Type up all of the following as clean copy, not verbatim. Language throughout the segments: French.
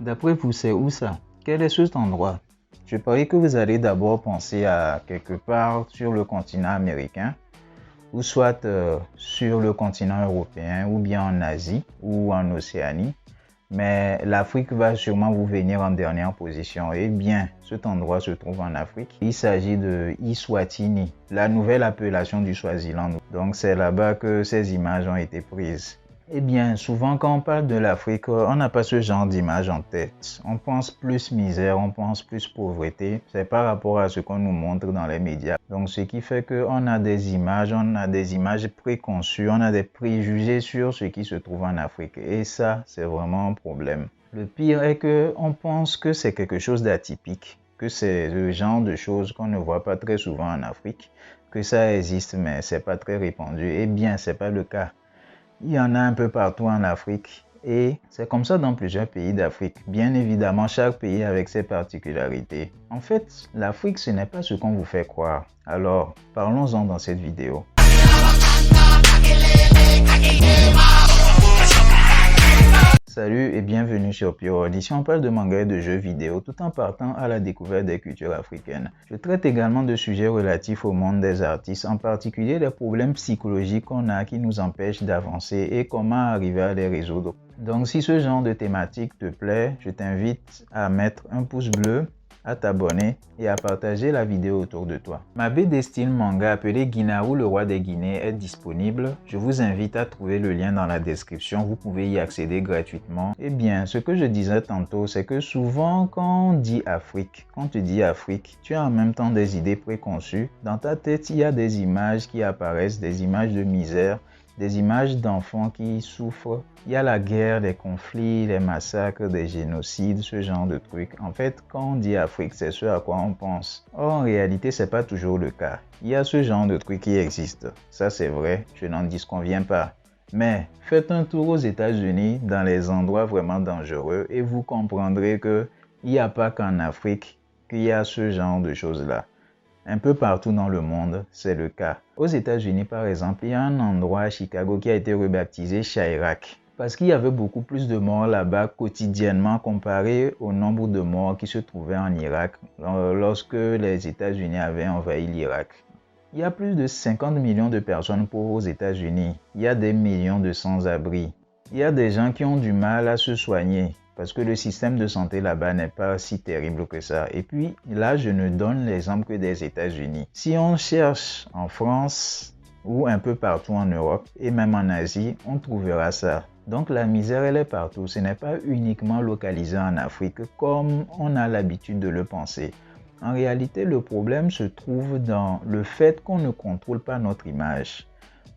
D'après vous, c'est où ça? Quel est cet endroit? Je parie que vous allez d'abord penser à quelque part sur le continent américain, ou soit sur le continent européen, ou bien en Asie, ou en Océanie. Mais l'Afrique va sûrement vous venir en dernière position. Eh bien, cet endroit se trouve en Afrique. Il s'agit de Eswatini, la nouvelle appellation du Swaziland. Donc c'est là-bas que ces images ont été prises. Eh bien, souvent quand on parle de l'Afrique, on n'a pas ce genre d'image en tête. On pense plus misère, on pense plus pauvreté. C'est par rapport à ce qu'on nous montre dans les médias. Donc, ce qui fait qu'on a des images préconçues, on a des préjugés sur ce qui se trouve en Afrique. Et ça, c'est vraiment un problème. Le pire est qu'on pense que c'est quelque chose d'atypique, que c'est le genre de choses qu'on ne voit pas très souvent en Afrique, que ça existe, mais c'est pas très répandu. Eh bien, c'est pas le cas. Il y en a un peu partout en Afrique et c'est comme ça dans plusieurs pays d'Afrique. Bien évidemment, chaque pays avec ses particularités. En fait, l'Afrique, ce n'est pas ce qu'on vous fait croire. Alors, parlons-en dans cette vidéo. Salut et bienvenue sur Pure. Ici on parle de manga et de jeux vidéo tout en partant à la découverte des cultures africaines. Je traite également de sujets relatifs au monde des artistes, en particulier les problèmes psychologiques qu'on a qui nous empêchent d'avancer et comment arriver à les résoudre. Donc si ce genre de thématique te plaît, je t'invite à mettre un pouce bleu, à t'abonner et à partager la vidéo autour de toi. Ma BD style manga appelée Ginaru le roi des Guinées est disponible. Je vous invite à trouver le lien dans la description, vous pouvez y accéder gratuitement. Eh bien, ce que je disais tantôt, c'est que souvent quand on dit Afrique, quand tu dis Afrique, tu as en même temps des idées préconçues. Dans ta tête, il y a des images qui apparaissent, des images de misère, des images d'enfants qui souffrent. Il y a la guerre, les conflits, les massacres, des génocides, ce genre de trucs. En fait, quand on dit Afrique, c'est ce à quoi on pense. Or, en réalité, c'est pas toujours le cas. Il y a ce genre de trucs qui existent. Ça, c'est vrai, je n'en disconviens pas. Mais faites un tour aux États-Unis, dans les endroits vraiment dangereux, et vous comprendrez qu'il n'y a pas qu'en Afrique qu'il y a ce genre de choses-là. Un peu partout dans le monde, c'est le cas. Aux États-Unis, par exemple, il y a un endroit à Chicago qui a été rebaptisé Chirac. Parce qu'il y avait beaucoup plus de morts là-bas quotidiennement comparé au nombre de morts qui se trouvaient en Irak lorsque les États-Unis avaient envahi l'Irak. Il y a plus de 50 millions de personnes pauvres aux États-Unis. Il y a des millions de sans-abri. Il y a des gens qui ont du mal à se soigner parce que le système de santé là-bas n'est pas si terrible que ça. Et puis là, je ne donne l'exemple que des États-Unis. Si on cherche en France ou un peu partout en Europe et même en Asie, on trouvera ça. Donc la misère, elle est partout. Ce n'est pas uniquement localisé en Afrique comme on a l'habitude de le penser. En réalité, le problème se trouve dans le fait qu'on ne contrôle pas notre image.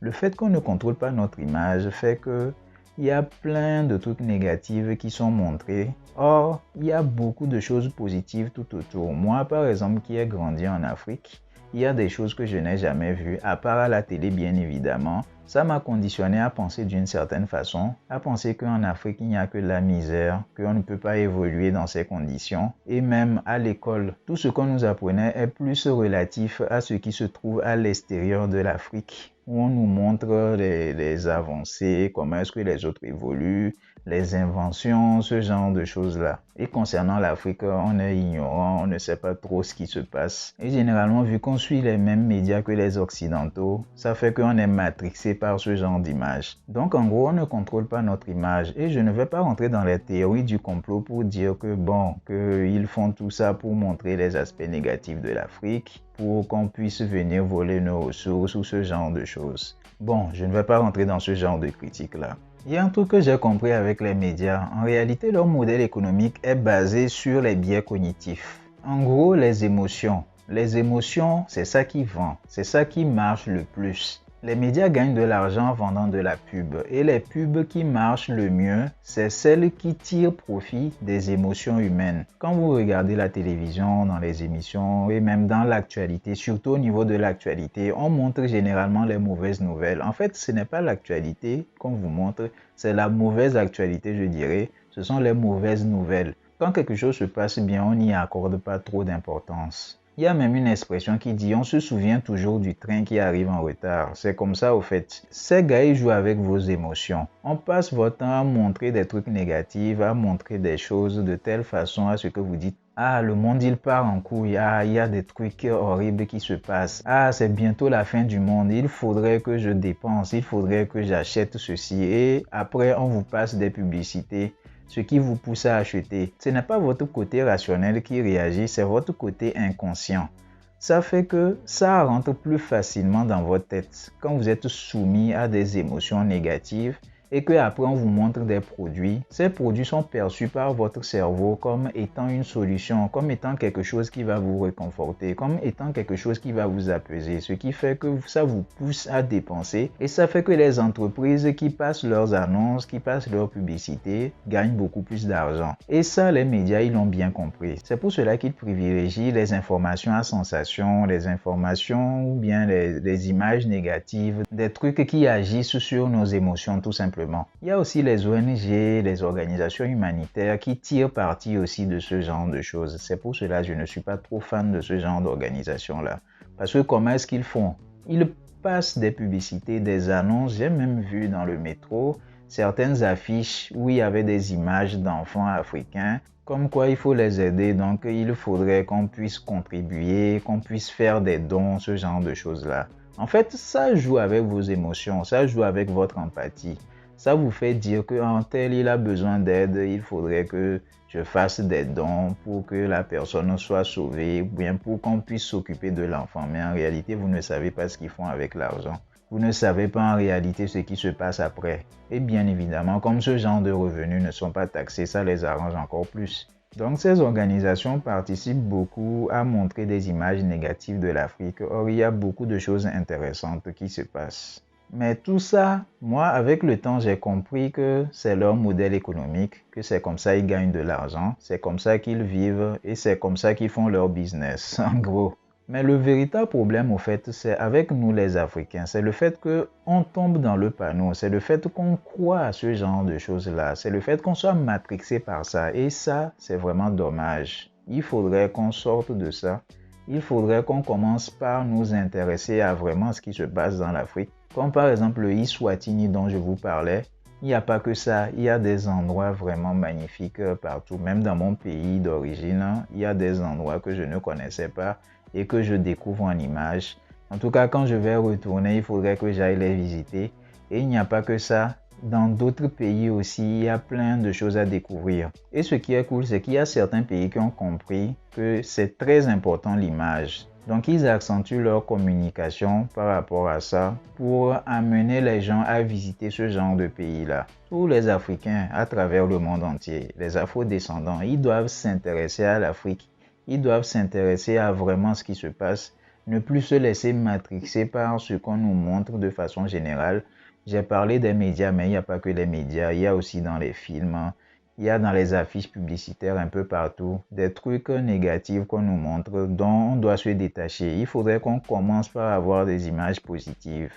Le fait qu'on ne contrôle pas notre image fait que il y a plein de trucs négatifs qui sont montrés. Or, il y a beaucoup de choses positives tout autour. Moi, par exemple, qui ai grandi en Afrique, il y a des choses que je n'ai jamais vues, à part à la télé, bien évidemment. Ça m'a conditionné à penser d'une certaine façon, à penser qu'en Afrique, il n'y a que de la misère, qu'on ne peut pas évoluer dans ces conditions. Et même à l'école, tout ce qu'on nous apprenait est plus relatif à ce qui se trouve à l'extérieur de l'Afrique, où on nous montre les avancées, comment est-ce que les autres évoluent, les inventions, ce genre de choses-là. Et concernant l'Afrique, on est ignorant, on ne sait pas trop ce qui se passe. Et généralement, vu qu'on suit les mêmes médias que les Occidentaux, ça fait qu'on est matrixé par ce genre d'image. Donc en gros, on ne contrôle pas notre image. Et je ne vais pas rentrer dans les théories du complot pour dire que bon, qu'ils font tout ça pour montrer les aspects négatifs de l'Afrique, pour qu'on puisse venir voler nos ressources ou ce genre de choses. Bon, je ne vais pas rentrer dans ce genre de critiques-là. Il y a un truc que j'ai compris avec les médias. En réalité, leur modèle économique est basé sur les biais cognitifs. En gros, les émotions. Les émotions, c'est ça qui vend. C'est ça qui marche le plus. Les médias gagnent de l'argent en vendant de la pub. Et les pubs qui marchent le mieux, c'est celles qui tirent profit des émotions humaines. Quand vous regardez la télévision, dans les émissions et même dans l'actualité, surtout au niveau de l'actualité, on montre généralement les mauvaises nouvelles. En fait, ce n'est pas l'actualité qu'on vous montre, c'est la mauvaise actualité, je dirais. Ce sont les mauvaises nouvelles. Quand quelque chose se passe bien, on n'y accorde pas trop d'importance. Il y a même une expression qui dit « on se souvient toujours du train qui arrive en retard ». C'est comme ça au fait. Ces gars, ils jouent avec vos émotions. On passe votre temps à montrer des trucs négatifs, à montrer des choses de telle façon à ce que vous dites « Ah, le monde, il part en couille. Ah, il y a des trucs horribles qui se passent. Ah, c'est bientôt la fin du monde. Il faudrait que je dépense. Il faudrait que j'achète ceci. » Et après, on vous passe des publicités, ce qui vous pousse à acheter. Ce n'est pas votre côté rationnel qui réagit, c'est votre côté inconscient. Ça fait que ça rentre plus facilement dans votre tête quand vous êtes soumis à des émotions négatives et qu'après on vous montre des produits. Ces produits sont perçus par votre cerveau comme étant une solution, comme étant quelque chose qui va vous réconforter, comme étant quelque chose qui va vous apaiser, ce qui fait que ça vous pousse à dépenser et ça fait que les entreprises qui passent leurs annonces, qui passent leurs publicités, gagnent beaucoup plus d'argent. Et ça, les médias, ils l'ont bien compris. C'est pour cela qu'ils privilégient les informations à sensation, les informations ou bien les images négatives, des trucs qui agissent sur nos émotions tout simplement. Il y a aussi les ONG, les organisations humanitaires qui tirent parti aussi de ce genre de choses. C'est pour cela que je ne suis pas trop fan de ce genre d'organisation-là. Parce que comment est-ce qu'ils font? Ils passent des publicités, des annonces. J'ai même vu dans le métro certaines affiches où il y avait des images d'enfants africains comme quoi il faut les aider, donc il faudrait qu'on puisse contribuer, qu'on puisse faire des dons, ce genre de choses-là. En fait, ça joue avec vos émotions, ça joue avec votre empathie. Ça vous fait dire qu'un tel, il a besoin d'aide, il faudrait que je fasse des dons pour que la personne soit sauvée, ou bien pour qu'on puisse s'occuper de l'enfant. Mais en réalité, vous ne savez pas ce qu'ils font avec l'argent. Vous ne savez pas en réalité ce qui se passe après. Et bien évidemment, comme ce genre de revenus ne sont pas taxés, ça les arrange encore plus. Donc ces organisations participent beaucoup à montrer des images négatives de l'Afrique. Or, il y a beaucoup de choses intéressantes qui se passent. Mais tout ça, moi, avec le temps, j'ai compris que c'est leur modèle économique, que c'est comme ça qu'ils gagnent de l'argent, c'est comme ça qu'ils vivent et c'est comme ça qu'ils font leur business, en gros. Mais le véritable problème, au fait, c'est avec nous les Africains. C'est le fait qu'on tombe dans le panneau. C'est le fait qu'on croit à ce genre de choses-là. C'est le fait qu'on soit matrixé par ça. Et ça, c'est vraiment dommage. Il faudrait qu'on sorte de ça. Il faudrait qu'on commence par nous intéresser à vraiment ce qui se passe dans l'Afrique. Comme par exemple le Eswatini dont je vous parlais. Il n'y a pas que ça, il y a des endroits vraiment magnifiques partout. Même dans mon pays d'origine, il y a des endroits que je ne connaissais pas et que je découvre en images. En tout cas, quand je vais retourner, il faudrait que j'aille les visiter. Et il n'y a pas que ça. Dans d'autres pays aussi, il y a plein de choses à découvrir. Et ce qui est cool, c'est qu'il y a certains pays qui ont compris que c'est très important l'image. Donc, ils accentuent leur communication par rapport à ça pour amener les gens à visiter ce genre de pays-là. Tous les Africains à travers le monde entier, les Afro-descendants, ils doivent s'intéresser à l'Afrique. Ils doivent s'intéresser à vraiment ce qui se passe, ne plus se laisser matrixer par ce qu'on nous montre de façon générale. J'ai parlé des médias, mais il n'y a pas que les médias, il y a aussi dans les films, il y a dans les affiches publicitaires un peu partout, des trucs négatifs qu'on nous montre dont on doit se détacher. Il faudrait qu'on commence par avoir des images positives.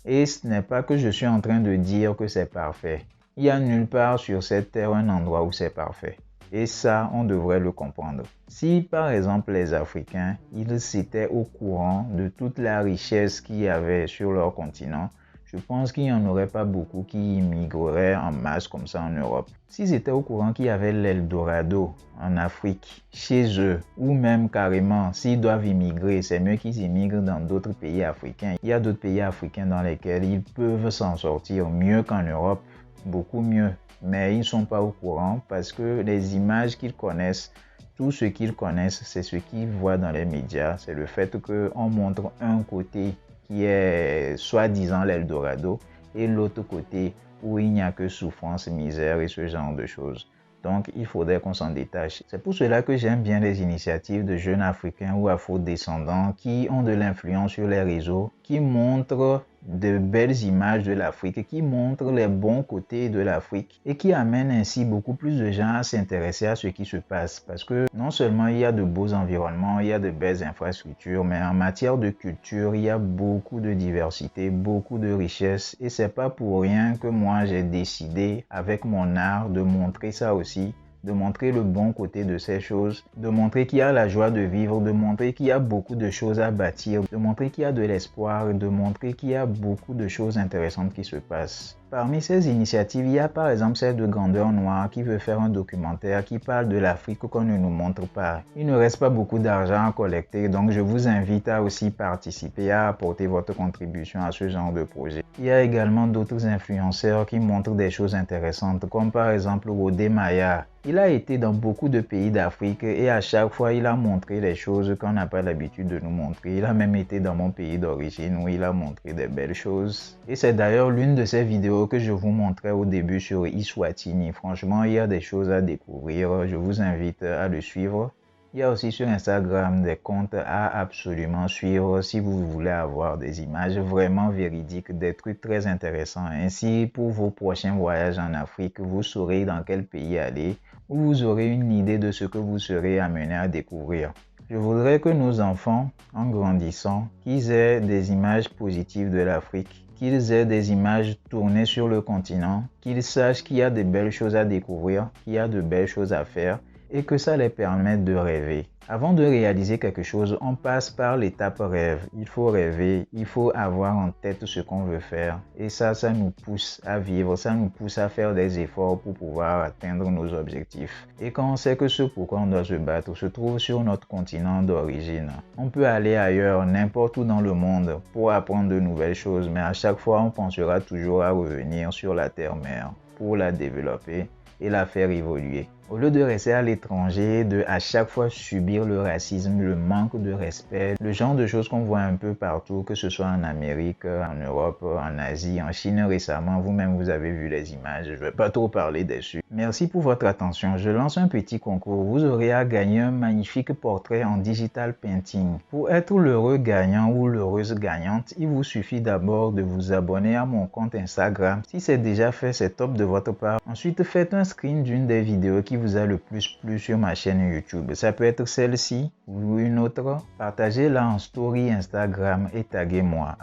Et ce n'est pas que je suis en train de dire que c'est parfait. Il n'y a nulle part sur cette terre un endroit où c'est parfait. Et ça, on devrait le comprendre. Si par exemple les Africains, ils étaient au courant de toute la richesse qu'il y avait sur leur continent, je pense qu'il n'y en aurait pas beaucoup qui immigreraient en masse comme ça en Europe. S'ils étaient au courant qu'il y avait l'Eldorado en Afrique, chez eux, ou même carrément, s'ils doivent immigrer, c'est mieux qu'ils immigrent dans d'autres pays africains. Il y a d'autres pays africains dans lesquels ils peuvent s'en sortir mieux qu'en Europe, beaucoup mieux. Mais ils ne sont pas au courant parce que les images qu'ils connaissent, tout ce qu'ils connaissent, c'est ce qu'ils voient dans les médias. C'est le fait qu'on montre un côté qui est soi-disant l'Eldorado et l'autre côté où il n'y a que souffrance, misère et ce genre de choses. Donc, il faudrait qu'on s'en détache. C'est pour cela que j'aime bien les initiatives de jeunes Africains ou Afro-descendants qui ont de l'influence sur les réseaux, qui montrent de belles images de l'Afrique, qui montrent les bons côtés de l'Afrique et qui amènent ainsi beaucoup plus de gens à s'intéresser à ce qui se passe. Parce que non seulement il y a de beaux environnements, il y a de belles infrastructures, mais en matière de culture, il y a beaucoup de diversité, beaucoup de richesse. Et c'est pas pour rien que moi j'ai décidé avec mon art de montrer ça aussi, de montrer le bon côté de ces choses, de montrer qu'il y a la joie de vivre, de montrer qu'il y a beaucoup de choses à bâtir, de montrer qu'il y a de l'espoir, de montrer qu'il y a beaucoup de choses intéressantes qui se passent. Parmi ces initiatives, il y a par exemple celle de Grandeur Noire qui veut faire un documentaire qui parle de l'Afrique qu'on ne nous montre pas. Il ne reste pas beaucoup d'argent à collecter, donc je vous invite à aussi participer, à apporter votre contribution à ce genre de projet. Il y a également d'autres influenceurs qui montrent des choses intéressantes, comme par exemple Wode Maya. Il a été dans beaucoup de pays d'Afrique et à chaque fois, il a montré les choses qu'on n'a pas l'habitude de nous montrer. Il a même été dans mon pays d'origine où il a montré des belles choses. Et c'est d'ailleurs l'une de ces vidéos que je vous montrais au début sur Eswatini. Franchement, il y a des choses à découvrir. Je vous invite à le suivre. Il y a aussi sur Instagram des comptes à absolument suivre si vous voulez avoir des images vraiment véridiques, des trucs très intéressants. Ainsi, pour vos prochains voyages en Afrique, vous saurez dans quel pays aller ou vous aurez une idée de ce que vous serez amené à découvrir. Je voudrais que nos enfants, en grandissant, qu'ils aient des images positives de l'Afrique, qu'ils aient des images tournées sur le continent, qu'ils sachent qu'il y a de belles choses à découvrir, qu'il y a de belles choses à faire et que ça les permette de rêver. Avant de réaliser quelque chose, on passe par l'étape rêve. Il faut rêver, il faut avoir en tête ce qu'on veut faire. Et ça nous pousse à vivre, ça nous pousse à faire des efforts pour pouvoir atteindre nos objectifs. Et quand on sait que ce pourquoi on doit se battre se trouve sur notre continent d'origine, on peut aller ailleurs, n'importe où dans le monde, pour apprendre de nouvelles choses, mais à chaque fois, on pensera toujours à revenir sur la terre-mère pour la développer et la faire évoluer. Au lieu de rester à l'étranger, de à chaque fois subir le racisme, le manque de respect, le genre de choses qu'on voit un peu partout, que ce soit en Amérique, en Europe, en Asie, en Chine récemment, vous-même vous avez vu les images, je ne vais pas trop parler dessus. Merci pour votre attention, je lance un petit concours, vous aurez à gagner un magnifique portrait en digital painting. Pour être l'heureux gagnant ou l'heureuse gagnante, il vous suffit d'abord de vous abonner à mon compte Instagram. Si c'est déjà fait, c'est top de votre part. Ensuite, faites un screen d'une des vidéos qui vous a le plus plu sur ma chaîne YouTube. Ça peut être celle-ci ou une autre. Partagez-la en story Instagram et taguez-moi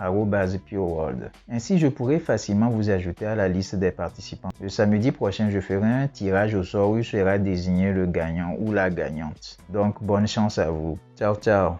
@pureworld. Ainsi, je pourrai facilement vous ajouter à la liste des participants. Le samedi prochain, je ferai un tirage au sort où il sera désigné le gagnant ou la gagnante. Donc, bonne chance à vous. Ciao, ciao.